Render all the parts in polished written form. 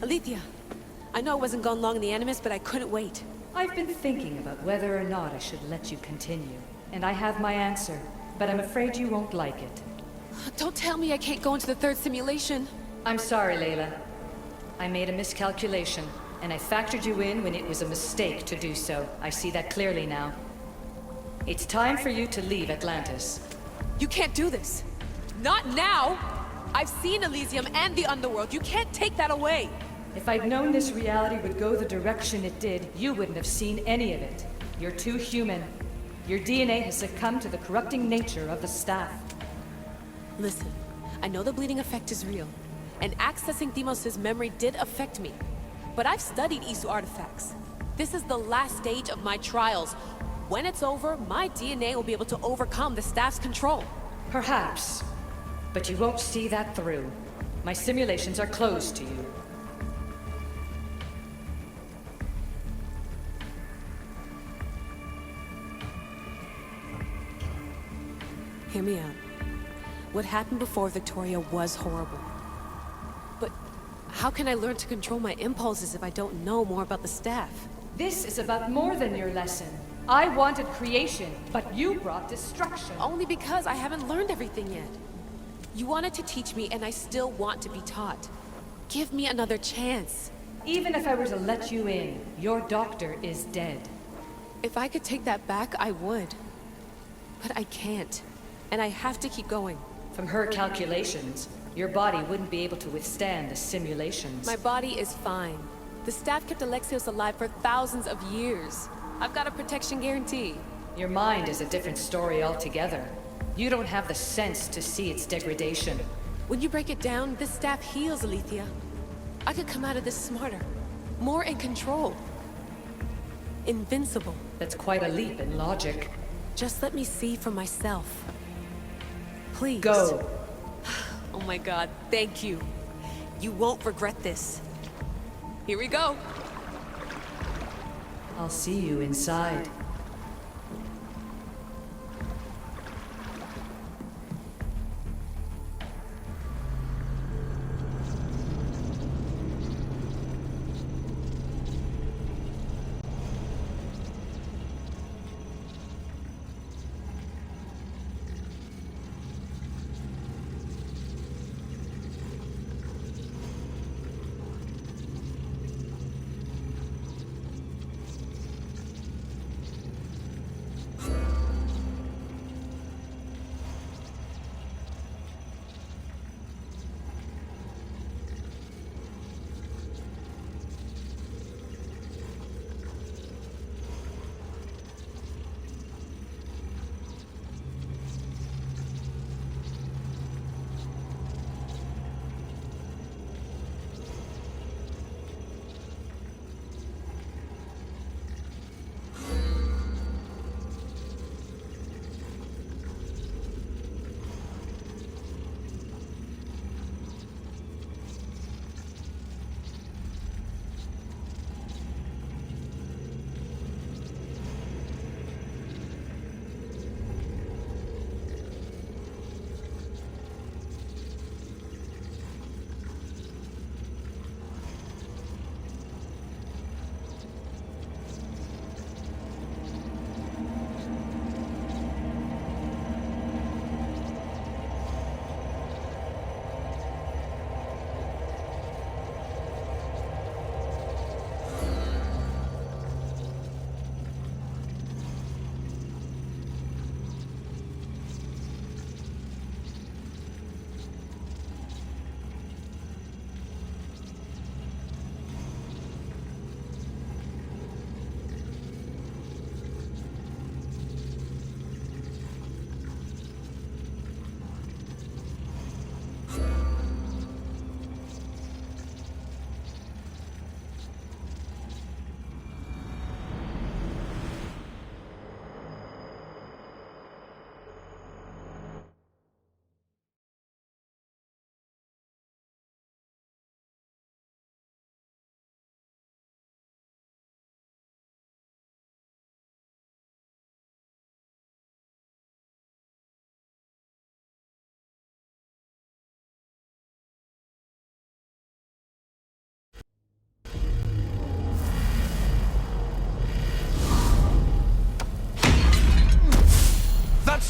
Alethea, I know I wasn't gone long in the Animus, but I couldn't wait. I've been thinking about whether or not I should let you continue, and I have my answer, but I'm afraid you won't like it. Don't tell me I can't go into the third simulation. I'm sorry, Layla. I made a miscalculation, and I factored you in when it was a mistake to do so. I see that clearly now. It's time for you to leave Atlantis. You can't do this. Not now! I've seen Elysium and the Underworld. You can't take that away! If I'd known this reality would go the direction it did, you wouldn't have seen any of it. You're too human. Your DNA has succumbed to the corrupting nature of the staff. Listen, I know the bleeding effect is real, and accessing Deimos' memory did affect me. But I've studied Isu artifacts. This is the last stage of my trials. When it's over, my DNA will be able to overcome the staff's control. Perhaps. But you won't see that through. My simulations are closed to you. Hear me out. What happened before Victoria was horrible. But how can I learn to control my impulses if I don't know more about the staff? This is about more than your lesson. I wanted creation, but you brought destruction. Only because I haven't learned everything yet. You wanted to teach me, and I still want to be taught. Give me another chance. Even if I were to let you in, your doctor is dead. If I could take that back, I would. But I can't. And I have to keep going. From her calculations, your body wouldn't be able to withstand the simulations. My body is fine. The staff kept Alexios alive for thousands of years. I've got a protection guarantee. Your mind is a different story altogether. You don't have the sense to see its degradation. When you break it down, this staff heals, Alethea. I could come out of this smarter, more in control. Invincible. That's quite a leap in logic. Just let me see for myself. Please. Go. Oh my god, thank you. You won't regret this. Here we go. I'll see you inside.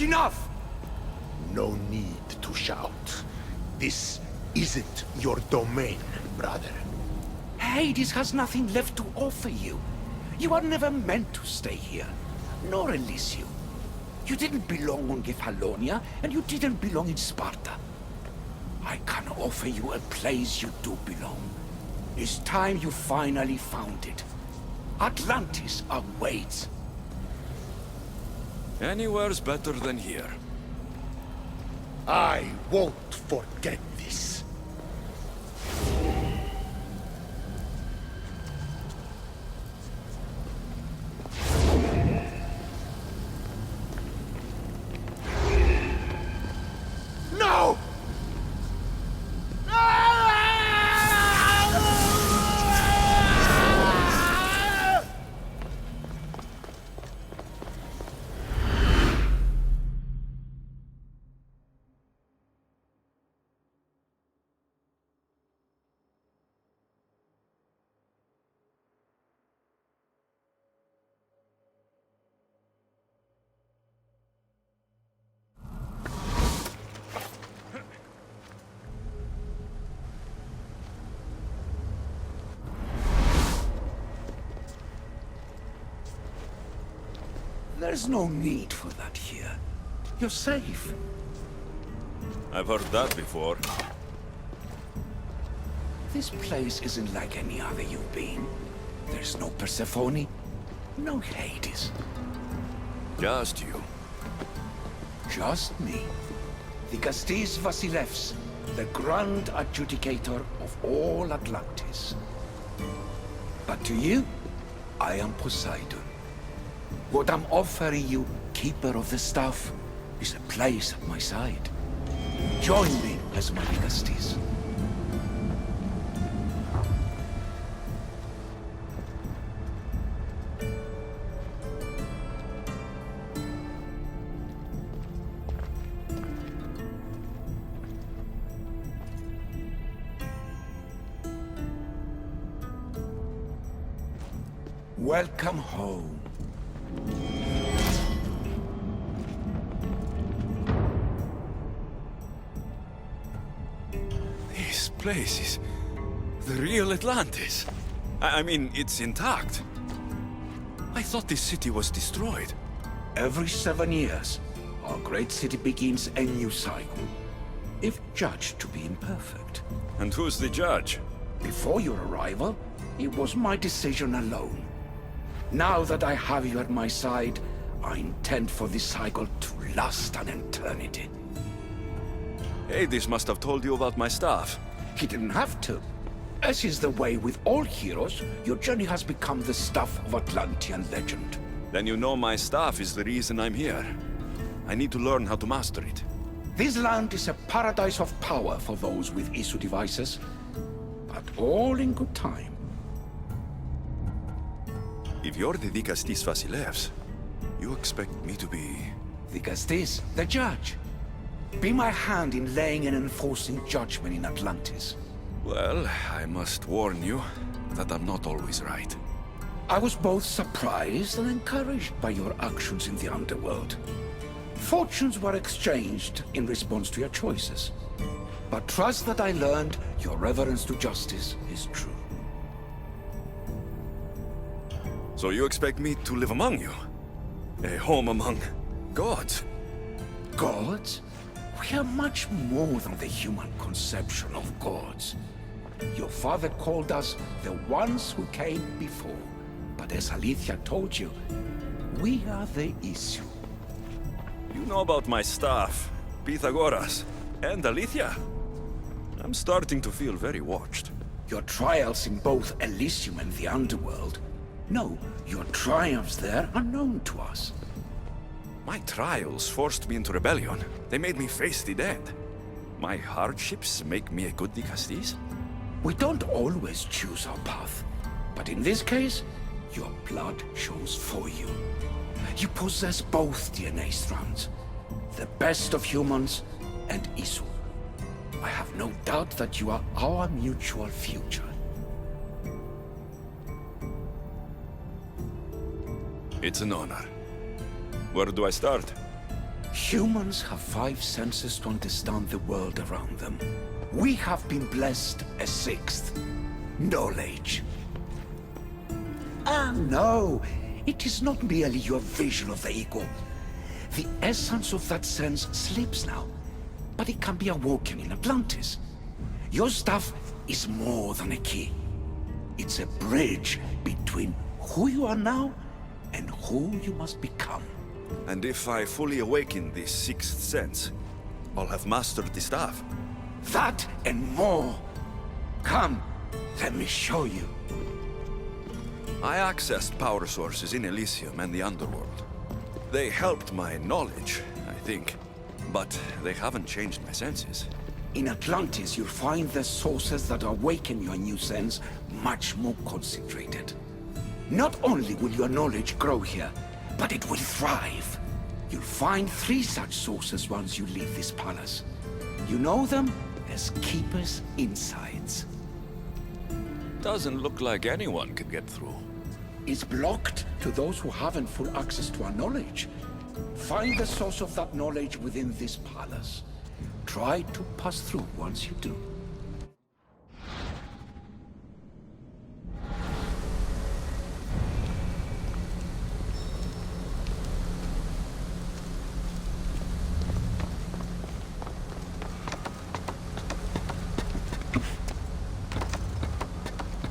That's enough! No need to shout. This isn't your domain, brother. Hades has nothing left to offer you. You are never meant to stay here, nor Elysium. You didn't belong on Kefalonia, and you didn't belong in Sparta. I can offer you a place you do belong. It's time you finally found it. Atlantis awaits. Anywhere's better than here. I won't forget this. No! There's no need for that here. You're safe. I've heard that before. This place isn't like any other you've been. There's no Persephone, no Hades. Just you. Just me. Dikastis Vasilevs, the Grand Adjudicator of all Atlantis. But to you, I am Poseidon. What I'm offering you, Keeper of the Staff, is a place at my side. Join me as my Dikastis. Welcome home. This place is the real Atlantis. I mean, it's intact. I thought this city was destroyed. Every 7 years, our great city begins a new cycle, if judged to be imperfect. And who's the judge? Before your arrival, it was my decision alone. Now that I have you at my side, I intend for this cycle to last an eternity. Hades must have told you about my staff. He didn't have to. As is the way with all heroes, your journey has become the stuff of Atlantean legend. Then you know my staff is the reason I'm here. I need to learn how to master it. This land is a paradise of power for those with issue devices, but all in good time. If you're the Dikastis Vasilevs, you expect me to be... Dikastis, the judge. Be my hand in laying and enforcing judgment in Atlantis. Well, I must warn you that I'm not always right. I was both surprised and encouraged by your actions in the underworld. Fortunes were exchanged in response to your choices. But trust that I learned your reverence to justice is true. So you expect me to live among you? A home among gods? Gods? We are much more than the human conception of gods. Your father called us the ones who came before. But as Alethea told you, we are the issue. You know about my staff, Pythagoras, and Alethea. I'm starting to feel very watched. Your trials in both Elysium and the underworld. No, your triumphs there are known to us. My trials forced me into rebellion. They made me face the dead. My hardships make me a good Dikastis? We don't always choose our path, but in this case, your blood shows for you. You possess both DNA strands, the best of humans and Isu. I have no doubt that you are our mutual future. It's an honor. Where do I start? Humans have five senses to understand the world around them. We have been blessed a sixth. Knowledge. Ah, no. It is not merely your vision of the ego. The essence of that sense slips now, but it can be awoken in Atlantis. Your stuff is more than a key. It's a bridge between who you are now and who you must become. And if I fully awaken this sixth sense, I'll have mastered the staff. That and more. Come, let me show you. I accessed power sources in Elysium and the underworld. They helped my knowledge, I think. But they haven't changed my senses. In Atlantis, you'll find the sources that awaken your new sense much more concentrated. Not only will your knowledge grow here, but it will thrive. You'll find 3 such sources once you leave this palace. You know them as Keeper's Insides. Doesn't look like anyone could get through. It's blocked to those who haven't full access to our knowledge. Find the source of that knowledge within this palace. Try to pass through once you do.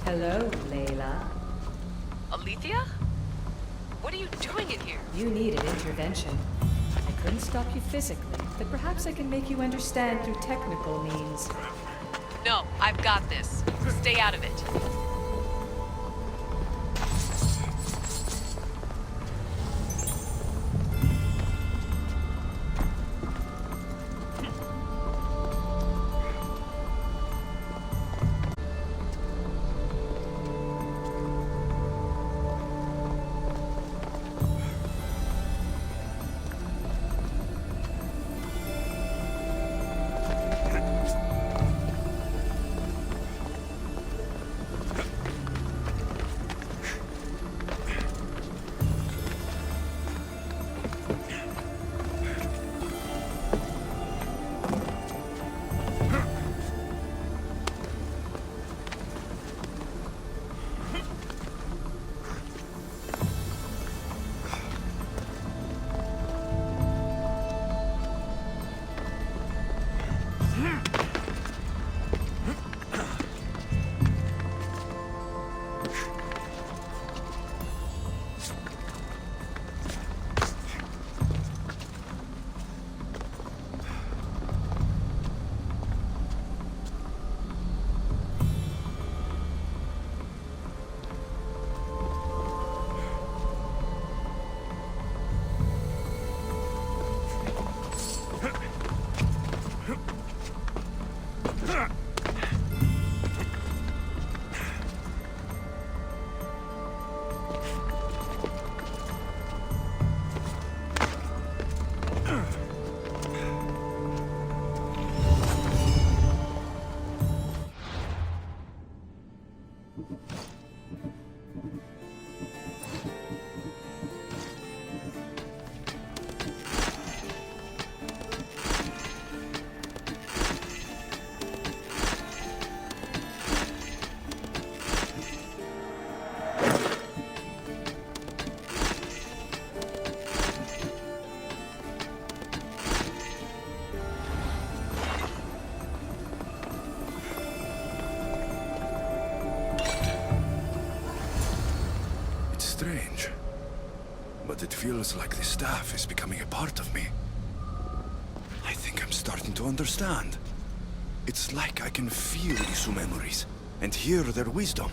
Hello, Layla. Alethea? What are you doing in here? You needed intervention. I couldn't stop you physically, but perhaps I can make you understand through technical means. No, I've got this. Stay out of it. Strange. But it feels like the staff is becoming a part of me. I think I'm starting to understand. It's like I can feel Isu memories and hear their wisdom.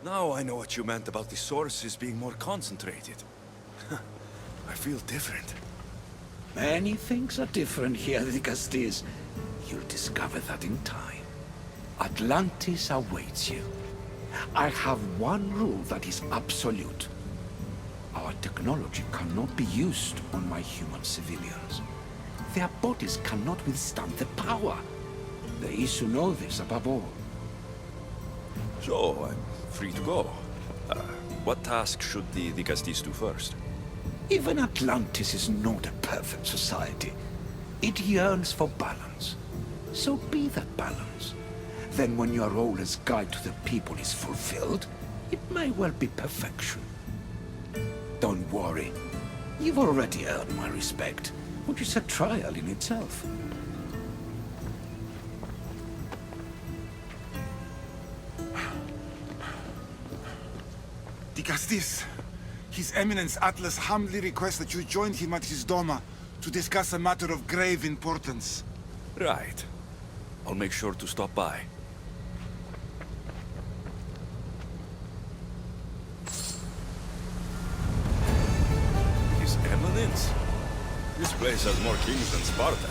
Now I know what you meant about the sources being more concentrated. I feel different. Many things are different here, the Castis. You'll discover that in time. Atlantis awaits you. I have one rule that is absolute. Our technology cannot be used on my human civilians. Their bodies cannot withstand the power. The Isu know this above all. So, I'm free to go. What task should the Castis do first? Even Atlantis is not a perfect society. It yearns for balance. So be that balance. Then when your role as guide to the people is fulfilled, it may well be perfection. Don't worry. You've already earned my respect, which is a trial in itself. The Castis. His Eminence Atlas humbly requests that you join him at his Doma to discuss a matter of grave importance. Right. I'll make sure to stop by. His Eminence? This place has more kings than Sparta.